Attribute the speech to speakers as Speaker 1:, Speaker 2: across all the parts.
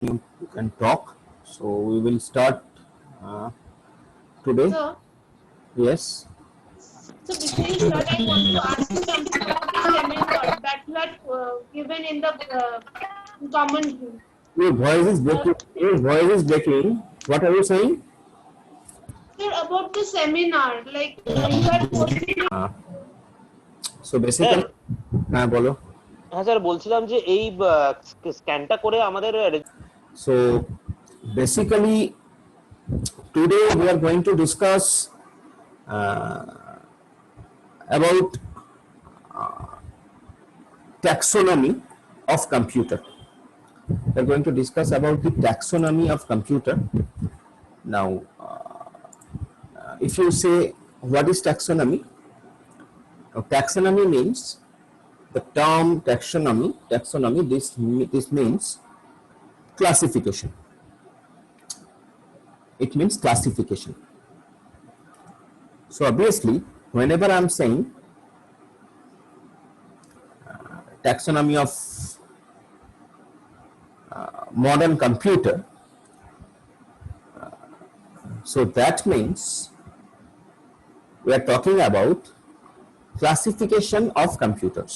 Speaker 1: you can talk. So we will start today.
Speaker 2: Sir,
Speaker 1: Yes.
Speaker 2: so before we start, I want to ask you something about the seminar that you had given in the common room.
Speaker 1: Your voice is breaking. Your voice is breaking. What are you saying?
Speaker 2: Sir, about the seminar, like you had posted it.
Speaker 1: So
Speaker 3: sir
Speaker 1: basically, bolo.
Speaker 3: হ্যাঁ sir বলছিলাম যে এই স্ক্যানটা করে আমাদের
Speaker 1: So basically, today we are going to discuss about taxonomy of computer. We are going to discuss about the taxonomy of computer. Now, if you say what is taxonomy? Now, taxonomy means the term taxonomy. This means classification. It means classification. So obviously, whenever I am saying taxonomy of modern computer, so that means we are talking about classification of computers.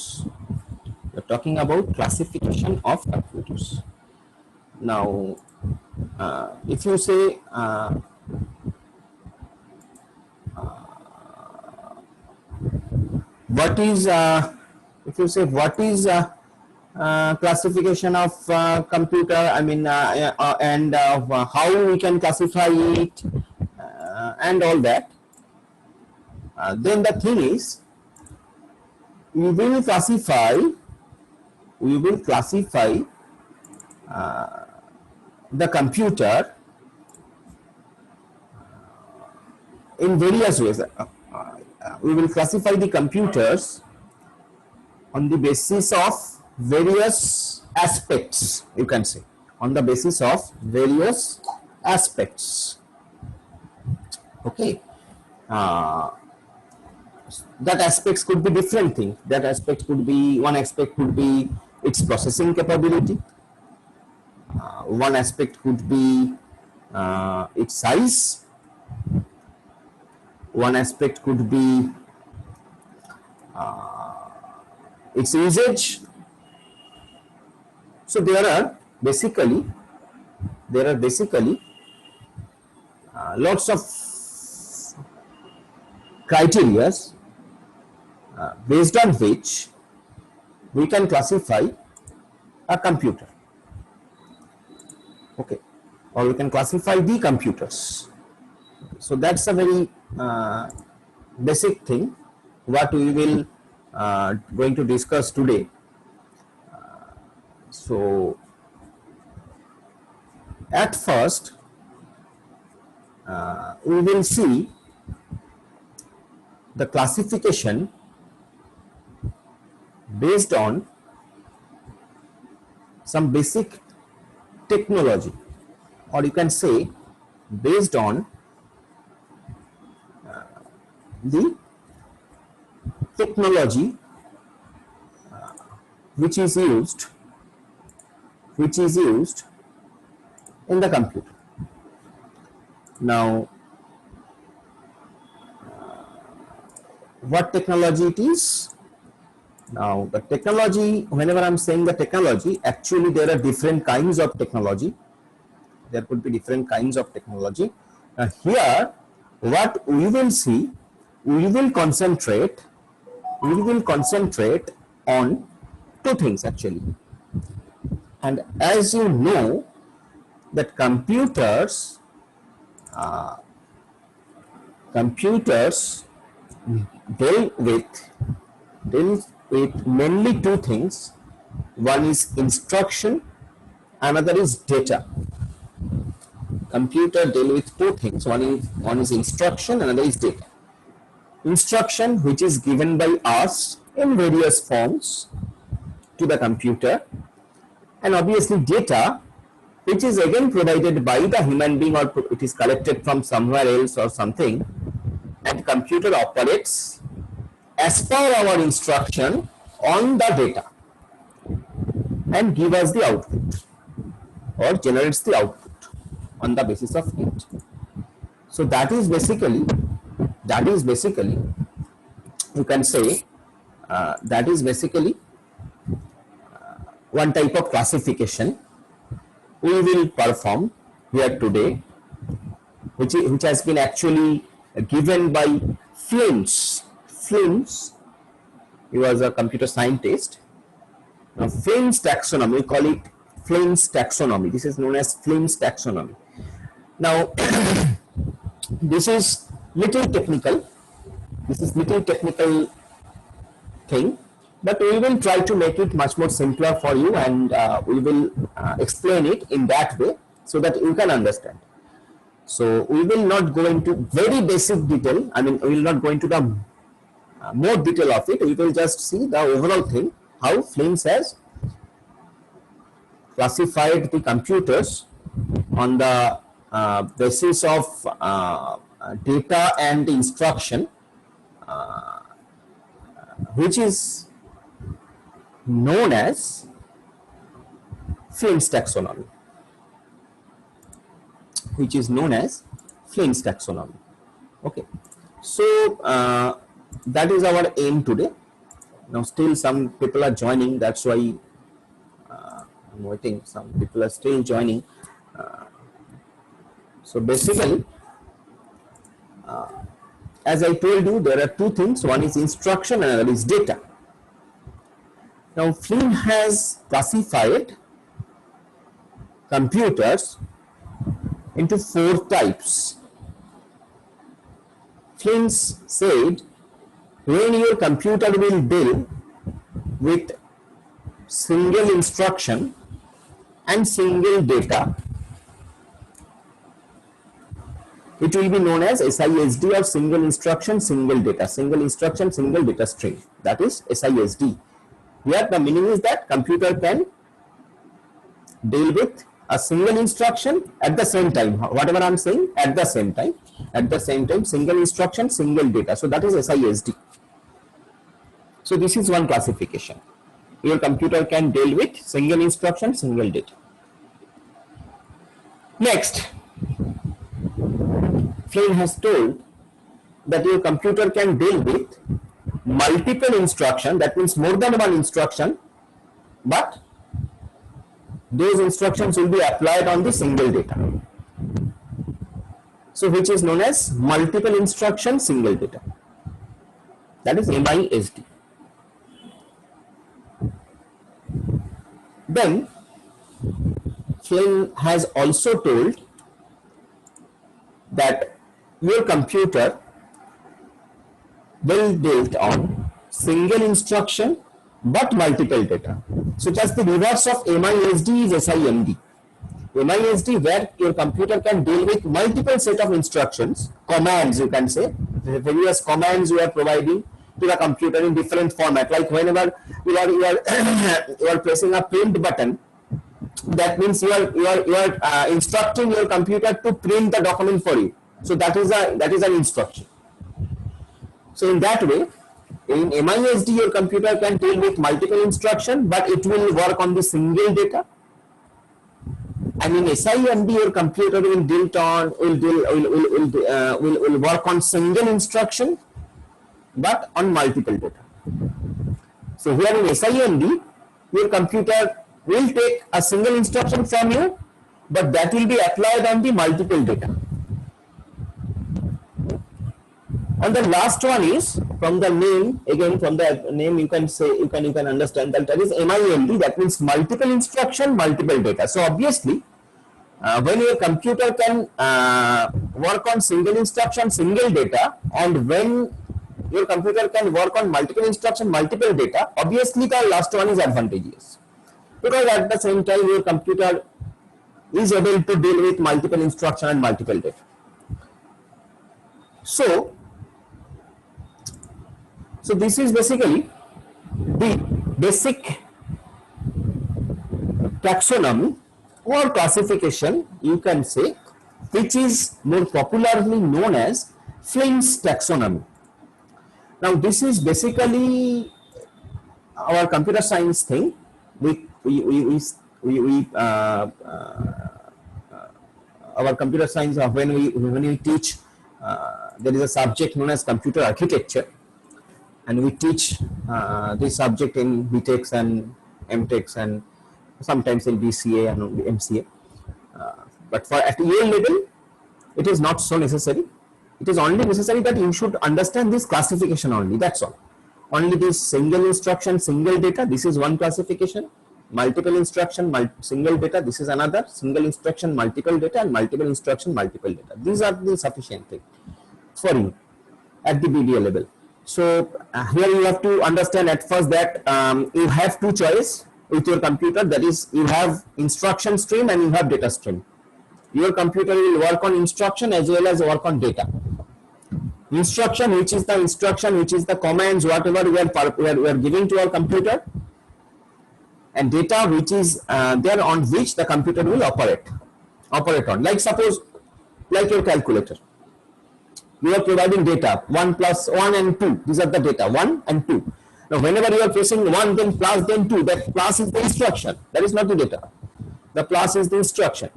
Speaker 1: We are talking about classification of computers. Now, if you say what is if you say what is classification of computer, I mean and how we can classify it and all that, then the thing is we will classify the computer in various ways. We will classify the computers on the basis of various aspects, you can say, on the basis of various aspects. Okay. That aspects could be different things. That aspect could be, one aspect could be its processing capability. One aspect could be its size. One aspect could be its usage. So there are basically lots of criteria based on which we can classify a computer. Okay, or we can classify the computers. So that's a very basic thing what we will going to discuss today. So at first we will see the classification based on some basic technology, or you can say based on the technology which is used in the computer. Now, what technology it is? Now, the technology, whenever I am saying the technology, actually there are different kinds of technology. There could be different kinds of technology. Here, what we will see, we will concentrate on two things actually. And as you know, that computers deal with mainly two things. One is instruction, another is data. Computer deal with two things. One is instruction, another is data. Instruction, which is given by us in various forms to the computer, and obviously data, which is again provided by the human being, or it is collected from somewhere else or something, and computer operates as per our instruction on the data and give us the output. or generates the output on the basis of it. So that is basically you can say that is basically one type of classification we will perform here today, which has been actually given by Flims. Flims, he was a computer scientist. Now Flims taxonomy, we call it Flims taxonomy. This is known as Flims taxonomy. Now this is little technical. This is little technical thing, but we will try to make it much more simpler for you, and we will explain it in that way so that you can understand. So we will not go into very basic detail. I mean, we will not go into the more detail of it. We will just see the overall thing, how Flims has classified the computers on the basis of data and instruction, which is known as Flims taxonomy. Okay, so that is our aim today. Now still some people are joining, that's why I'm waiting. Some people are still joining. So basically, as I told you, there are two things. One is instruction and another is data. Now Flims has classified computers into 4 types. Flims said when your computer will deal with single instruction and single data, it will be known as SISD, or single instruction, single data, single instruction, single data stream. That is SISD. Here the meaning is that computer can deal with a single instruction at the same time. Whatever I am saying, at the same time, single instruction, single data. So that is SISD. So this is one classification. Your computer can deal with single instruction, single data. Next, Flims has told that your computer can deal with multiple instruction, that means more than one instruction, but those instructions will be applied on the single data. So which is known as multiple instruction, single data. That is MISD. Then Flims has also told that your computer will build on single instruction but multiple data. So just the reverse of MISD is SIMD. MISD, where your computer can deal with multiple set of instructions, commands you can say, various commands you are providing to the computer in different format. Like whenever you are pressing a print button, that means you are instructing your computer to print the document for you. So that is an instruction. So in that way, in MISD your computer can deal with multiple instruction, but it will work on the single data. And in SIMD your computer will work on single instruction, but on multiple data. So here in SIMD, your computer will take a single instruction from you, but that will be applied on the multiple data. And the last one is, from the name, again from the name you can say, you can understand that is MIMD, that means multiple instruction, multiple data. So obviously, when your computer can work on single instruction, single data, and when your computer can work on multiple instruction, multiple data, obviously the last one is advantageous, because at the same time your computer is able to deal with multiple instruction and multiple data. So this is basically the basic taxonomy or classification, you can say, which is more popularly known as Flims taxonomy. Now this is basically our computer science thing. We our computer science, when we teach, there is a subject known as computer architecture, and we teach this subject in BTechs and MTechs and sometimes in BCA and MCA. But for at EL level, it is not so necessary. It is only necessary that you should understand this classification only. That's all. Only this single instruction, single data. This is one classification. Multiple instruction, single data. This is another. Single instruction, multiple data, and multiple instruction, multiple data. These are the sufficient thing for you at the BDA level. So here you have to understand at first that you have two choices with your computer. That is, you have instruction stream and you have data stream. Your computer will work on instruction as well as work on data. Instruction, which is the commands, whatever we are giving to our computer, and data, which is there on which the computer will operate on. Like suppose, like your calculator, you are providing data 1 plus 1 and 2. These are the data 1 and 2. Now, whenever you are pressing 1, then plus, then 2, that plus is the instruction. That is not the data. The plus is the instruction.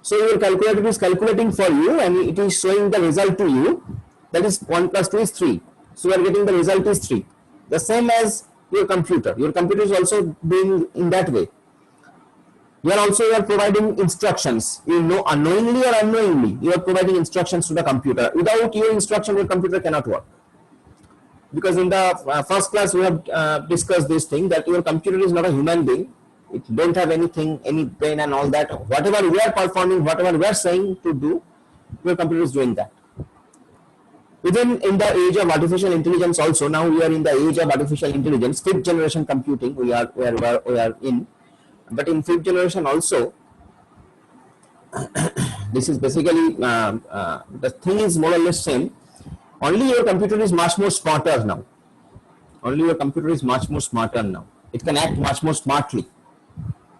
Speaker 1: So your calculator is calculating for you and it is showing the result to you. That is 1 plus 2 is 3. So you are getting the result is 3. The same as your computer. Your computer is also doing in that way. You are providing instructions. You know, unknowingly or unknowingly, you are providing instructions to the computer. Without your instruction, your computer cannot work. Because in the first class, we have discussed this thing that your computer is not a human being. It don't have anything, any brain and all that. Whatever we are performing, whatever we are saying to do, your computer is doing that. Even in the age of artificial intelligence also, now we are in the age of artificial intelligence, 5th generation computing we are in. But in 5th generation also, this is basically, the thing is more or less same. Only your computer is much more smarter now. Only your computer is much more smarter now. It can act much more smartly.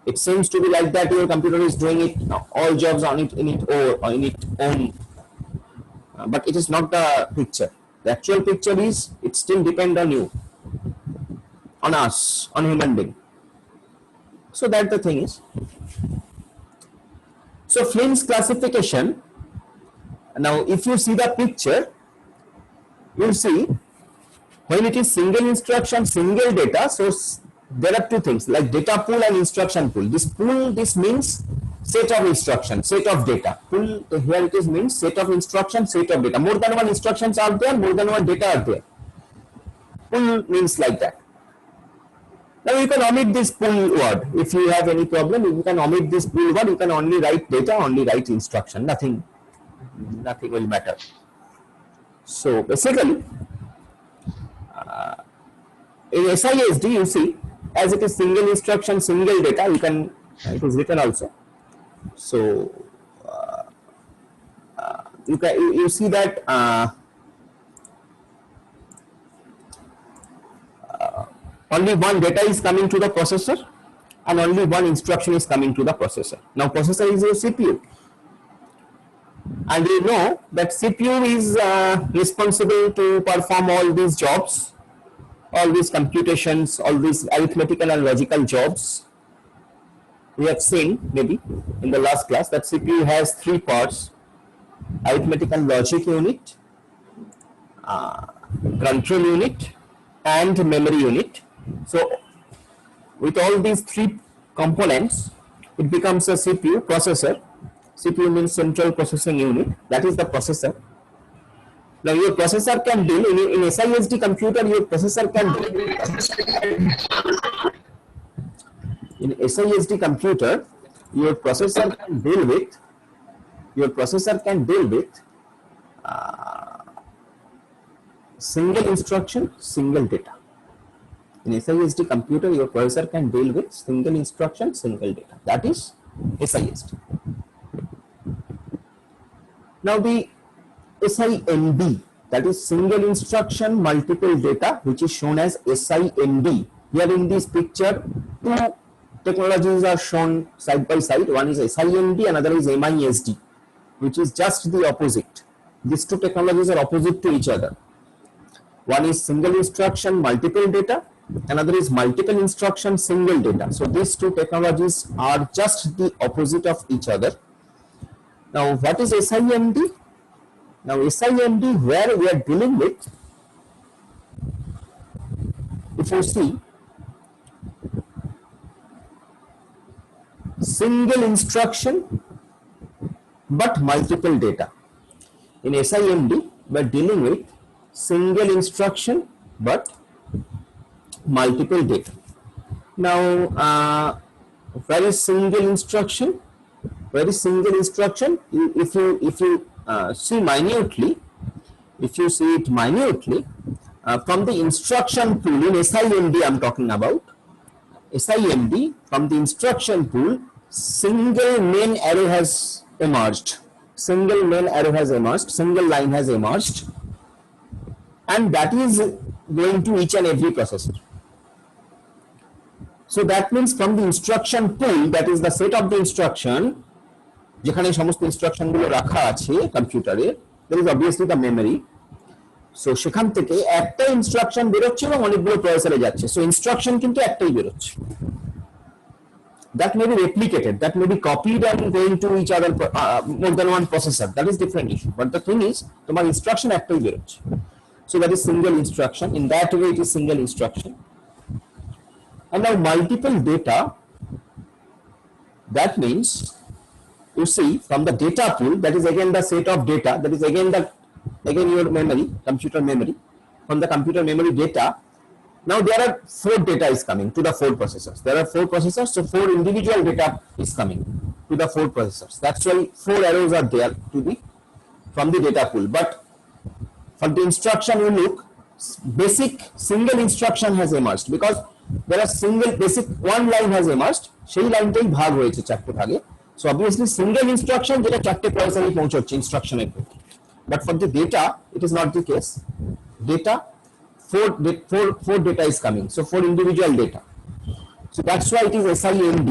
Speaker 1: It seems to be like that your computer is doing it now, all jobs on it in its own. But it is not the picture. The actual picture is it still depends on you, on us, on human being. So that the thing is. So Flynn's classification. Now, if you see the picture, you will see when it is single instruction, single data. So there are two things like data pool and instruction pool. This means set of instruction, set of data. Pool here it is means set of instruction, set of data. More than one instructions are there, more than one data are there. Pool means like that. Now you can omit this pool word. If you have any problem, you can omit this pool word. You can only write data, only write instruction. Nothing will matter. So basically, in SISD you see, as it is single instruction, single data, you can, it is written also. So you see that only one data is coming to the processor and only one instruction is coming to the processor. Now processor is your CPU, and you know that CPU is responsible to perform all these jobs, all these computations, all these arithmetical and logical jobs. We have seen maybe in the last class that CPU has 3 parts: arithmetic and logic unit, control unit, and memory unit. So with all these 3 components, it becomes a CPU processor. CPU means central processing unit. That is the processor. Now your processor can deal in SISD computer. Your processor can deal in SISD computer. Your processor can deal with single instruction, single data. In SISD computer, your processor can deal with single instruction, single data. That is SISD. Now the SIMD, that is single instruction, multiple data, which is shown as SIMD. Here in this picture, 2 technologies are shown side by side. One is SIMD, another is MISD, which is just the opposite. These 2 technologies are opposite to each other. One is single instruction, multiple data. another is multiple instruction, single data. So these two technologies are just the opposite of each other. Now what is SIMD? Now SIMD, where we are dealing with, if you see, single instruction but multiple data. In SIMD, we are dealing with single instruction but multiple data. Now, where is single instruction? Where is single instruction? If you see minutely, if you see it minutely, from the instruction pool in SIMD, I'm talking about SIMD, from the instruction pool, single main arrow has emerged. Single main arrow has emerged, single line has emerged, and that is going to each and every processor. So that means from the instruction pool, that is the set of the instruction, যেখানে সমস্ত instruction গুলো রাখা আছে কম্পিউটারে, there is obviously the memory. So সেখান থেকে একটা instruction বেরোচ্ছে এবং অনেকগুলো প্রসেসরে যাচ্ছে। So ইনস্ট্রাকশন কিন্তু একটাই বেরোচ্ছে। That may be replicated, that may be copied and going to each other, more than one processor. That is different issue. But the thing is, তোমার instruction একটাই বেরোচ্ছে। So that is single instruction. In that way, it is single instruction. And now multiple data. That means, you see, from the data pool, that is again the set of data. That is again your memory, computer memory. From the computer memory data. Now there are 4 data is coming to the 4 processors. There are 4 processors, so 4 individual data is coming to the 4 processors. That's why 4 arrows are there to the from the data pool. But for the instruction, you look, basic single instruction has emerged because there are single basic one line has emerged. সেই লাইনটাই ভাগ হয়েছে চারটে ভাগে. So obviously single instruction যেটা চারটে প্রসেসরে পৌঁছচ্ছে ইনস্ট্রাকশনের পর. But for the data, it is not the case. Data, 4 data is coming. So 4 individual data. So that's why it is SIMD,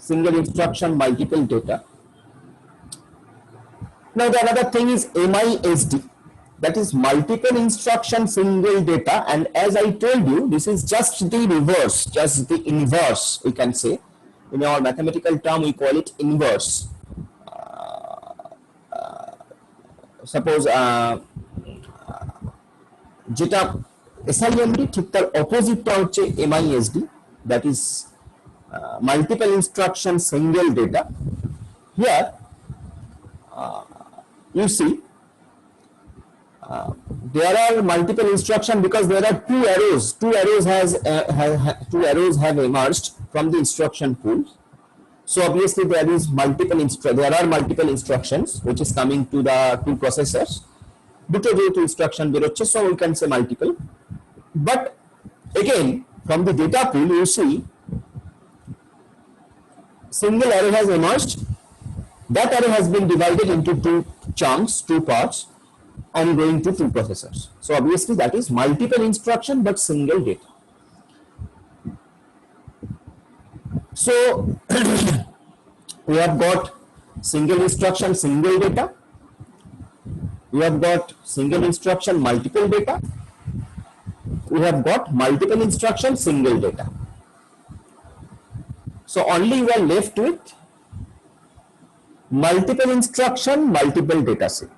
Speaker 1: single instruction, multiple data. Now the another thing is MISD, that is multiple instruction, single data. And as I told you, this is just the reverse, just the inverse, we can say. In our mathematical term, we call it inverse. Suppose যেটা SIMD ঠিক তার অপোজিটটা হচ্ছে MISD, that is multiple instruction, single data. Here you see there are multiple instruction because there are 2 arrows. 2 arrows have emerged from the instruction pool. So obviously there are multiple instructions which is coming to the 2 processors. দুটো যেহেতু instruction বেরোচ্ছে, so we can say multiple. But again, from the data pool, you see single arrow has emerged. That arrow has been divided into 2 chunks, 2 parts, and going to 2 processors. So obviously that is multiple instruction but single data. So we have got single instruction, single data. We have got single instruction, multiple data. We have got multiple instruction, single data. So only we are left with multiple instruction, multiple data set.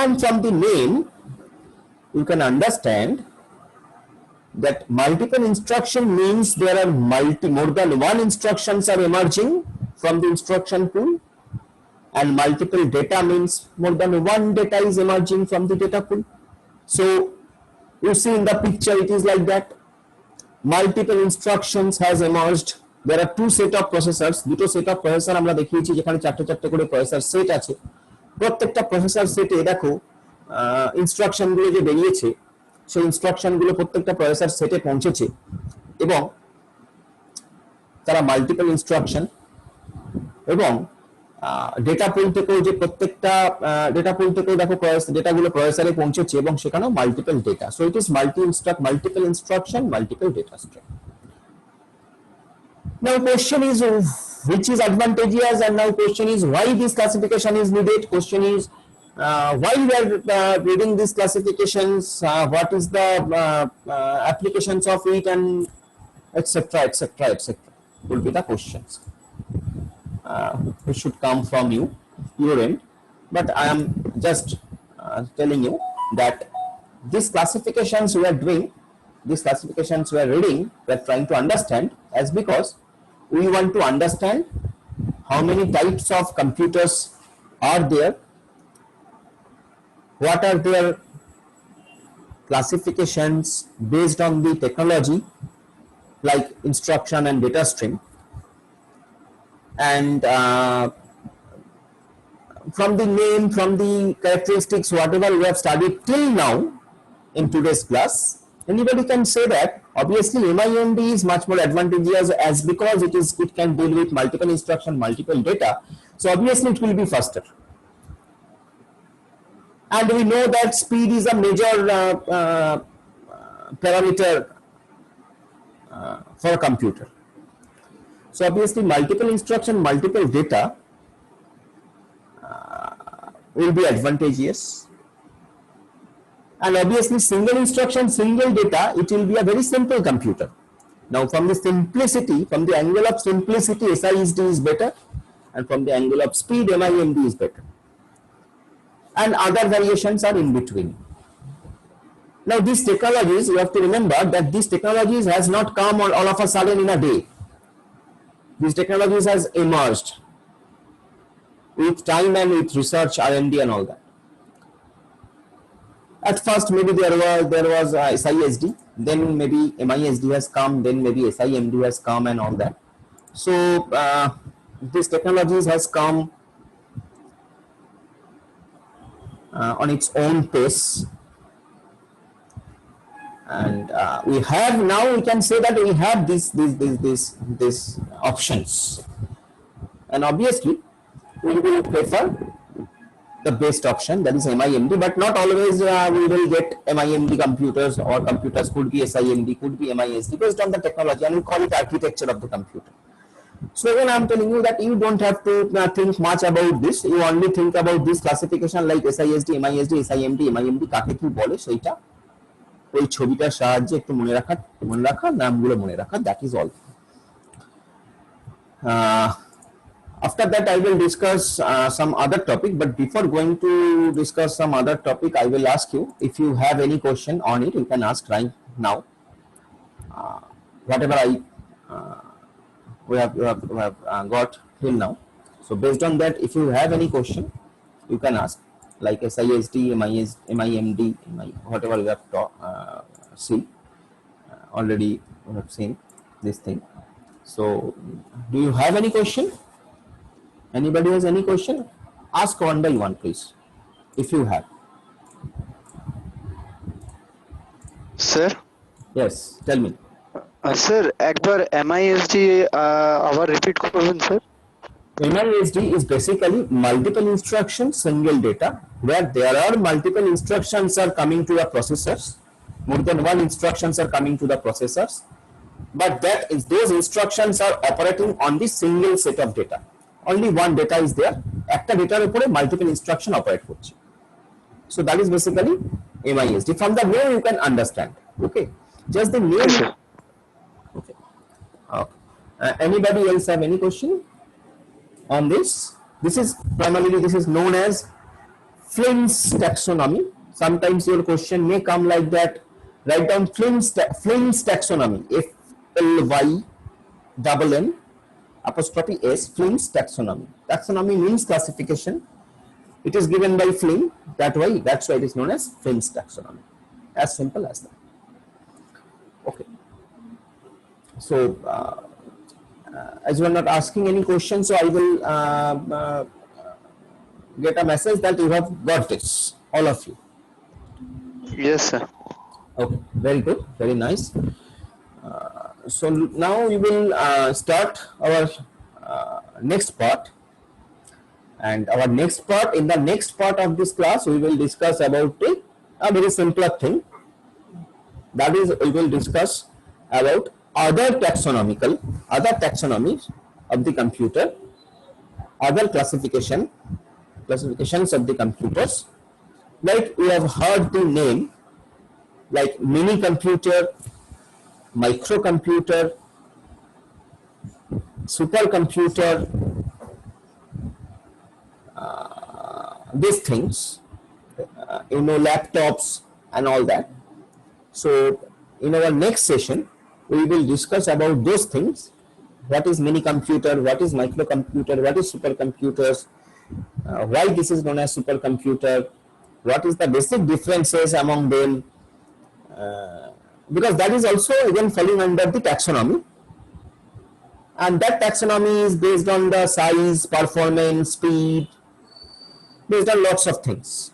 Speaker 1: And from the name, you can understand that multiple instruction means there are more than one instructions are emerging from the instruction pool, and multiple data means more than one data is emerging from the data pool. So you see in the picture, it is like that. Multiple instructions has emerged. There are 2 set of processors. দুটো set of processor আমরা দেখিয়েছি যেখানে চারটে করে processor set আছে। প্রত্যেকটা processor সেটে দেখো ইনস্ট্রাকশন গুলো যে বেরিয়েছে, সেই ইনস্ট্রাকশন গুলো প্রত্যেকটা প্রসেসর সেটে পৌঁছেছে এবং তারা মাল্টিপল ইনস্ট্রাকশন এবং ডেটা পুল থেকেও যে প্রত্যেকটা ডেটা পুল থেকেও দেখো ডেটাগুলো প্রসেসরে পৌঁছেছে এবং সেখানেও multiple data. So it is multiple instruction, multiple data stream. Now question is which is advantageous, and now question is why this classification is needed. Question is while we are reading these classifications, what is the applications of it, and etc., etc., etc., will be the questions which should come from your end. But I am just telling you that these classifications we are doing, these classifications we are reading, we are trying to understand, as because we want to understand how many types of computers are there, what are their classifications based on the technology like instruction and data stream, and from the name, from the characteristics, whatever we have studied till now in today's class, anybody can say that obviously MIMD is much more advantageous, as because it can deal with multiple instruction, multiple data, so obviously it will be faster. And we know that speed is a major parameter for a computer. So obviously multiple instruction, multiple data will be advantageous. And obviously single instruction, single data, it will be a very simple computer. Now from the simplicity, from the angle of simplicity, SISD is better, and from the angle of speed, MIMD is better. And other variations are in between. Now these technologies, you have to remember that these technologies has not come all of a sudden in a day. These technologies has emerged with time and with research, R&D and all that. At first maybe there was SISD, then maybe MISD has come, then maybe SIMD has come and all that. So these technologies has come on its own pace, and we have now, we can say that we have these options, and obviously we will prefer the best option, that is MIMD, but not always we will get MIMD computers, or computers could be SIMD, could be MISD, based on the technology, and we call it architecture of the computer. So when I am telling you that you don't have to think much about this, you only think about this classification like SISD, MISD, SIMD, MIMD কাকে কি বলে সেটা ওই ছবিটার সাহায্যে একটু মনে রাখা নামগুলো মনে রাখা, that is all. After that I will discuss some other topic, but before going to discuss some other topic, I will ask you if you have any question on it, you can ask right now. Whatever we have got till now. So based on that, if you have any question, you can ask, like SISD, MIMD, whatever we have seen. Already we have seen this thing. So do you have any question? Anybody has any question? Ask one by one, please, if you have.
Speaker 4: Sir?
Speaker 1: Yes, tell me.
Speaker 4: Sir, একবার MISD আবার repeat করবেন sir?
Speaker 1: MISD is basically multiple instruction, single data, where there are multiple instructions are coming to the processors. More than one instructions are coming to the processors, but those instructions are operating on the single set of data. Only one data is there. একটা ডেটার উপরে multiple instruction operate করছে. So that is basically MISD. From the name you can understand. Okay, just the name.
Speaker 4: Yes, sir.
Speaker 1: Okay. Anybody else have any question on this? This is primarily, this is known as Flynn's taxonomy. Sometimes your question may come like that. Write down Flynn's taxonomy. FLYNN apostrophe S, Flynn's taxonomy. Taxonomy means classification. It is given by Flynn. That's why it is known as Flynn's taxonomy. As simple as that. Okay. So as you are not asking any questions, so I will get a message that you have got this, all of you.
Speaker 4: Yes, sir.
Speaker 1: Okay, very good, very nice. So now we will start our next part, and our next part, in the next part of this class, we will discuss about a very simpler thing. That is, we will discuss about other taxonomies of the computer, other classifications classifications of the computers. Like we have heard the name like mini computer, microcomputer, supercomputer, these things, laptops and all that. So in our next session, we will discuss about those things. What is mini computer, what is microcomputer, what is supercomputers, why this is known as supercomputer, what is the basic differences among them, because that is also again falling under the taxonomy, and that taxonomy is based on the size, performance, speed, based on lots of things.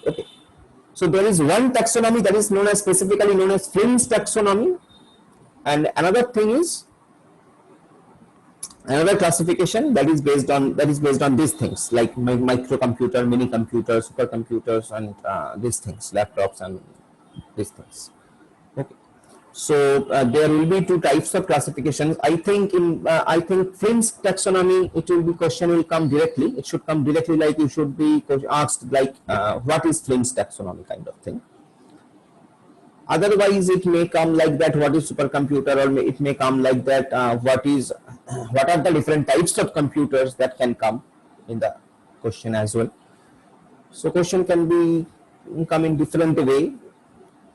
Speaker 1: Okay, so there is one taxonomy that is known as specifically known as Flyn's taxonomy, and another thing is another classification that is based on these things like microcomputer, mini computers, supercomputers, and these things, laptops and these things. Okay, so there will be two types of classifications. I think Flyn's taxonomy, it will be question will come directly. It should come directly, like you should be asked like what is Flyn's taxonomy kind of thing. Otherwise, it may come like that, what is supercomputer, or it may come like that, what are the different types of computers that can come in the question as well. So question can be come in different way.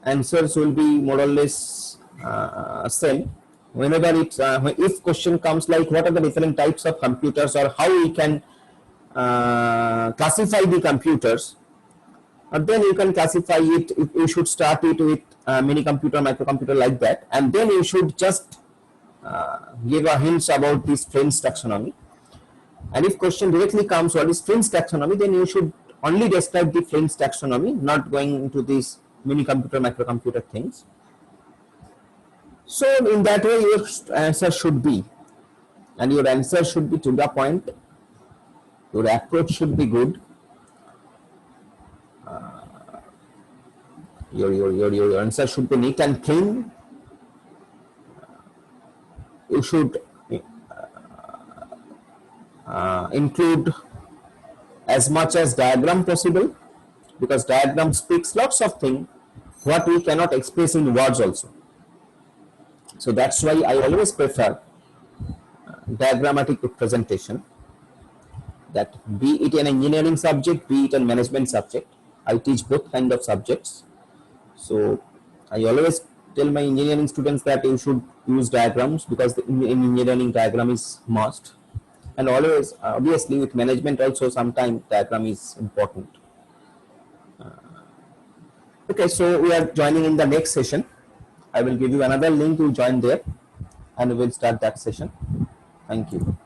Speaker 1: Answers will be more or less same. Whenever it's if question comes like what are the different types of computers, or how we can classify the computers, then you can classify it. You should start it with mini computer, microcomputer, like that, and then you should just give a hints about this Flyn's taxonomy. And if question directly comes what is Flyn's taxonomy, then you should only describe the Flyn's taxonomy, not going into these mini computer, microcomputer things. So in that way your answer should be, and your answer should be to the point, your approach should be good, your answer should be neat and clean. You should include as much as diagram possible, because diagram speaks lots of things what we cannot express in words also. So that's why I always prefer diagrammatic representation, that be it an engineering subject, be it a management subject. I teach both kind of subjects. So I always tell my engineering students that you should use diagrams, because in engineering diagram is must, and always obviously with management also sometimes diagram is important. Okay, so we are joining in the next session. I will give you another link to join there, and we will start that session. Thank you.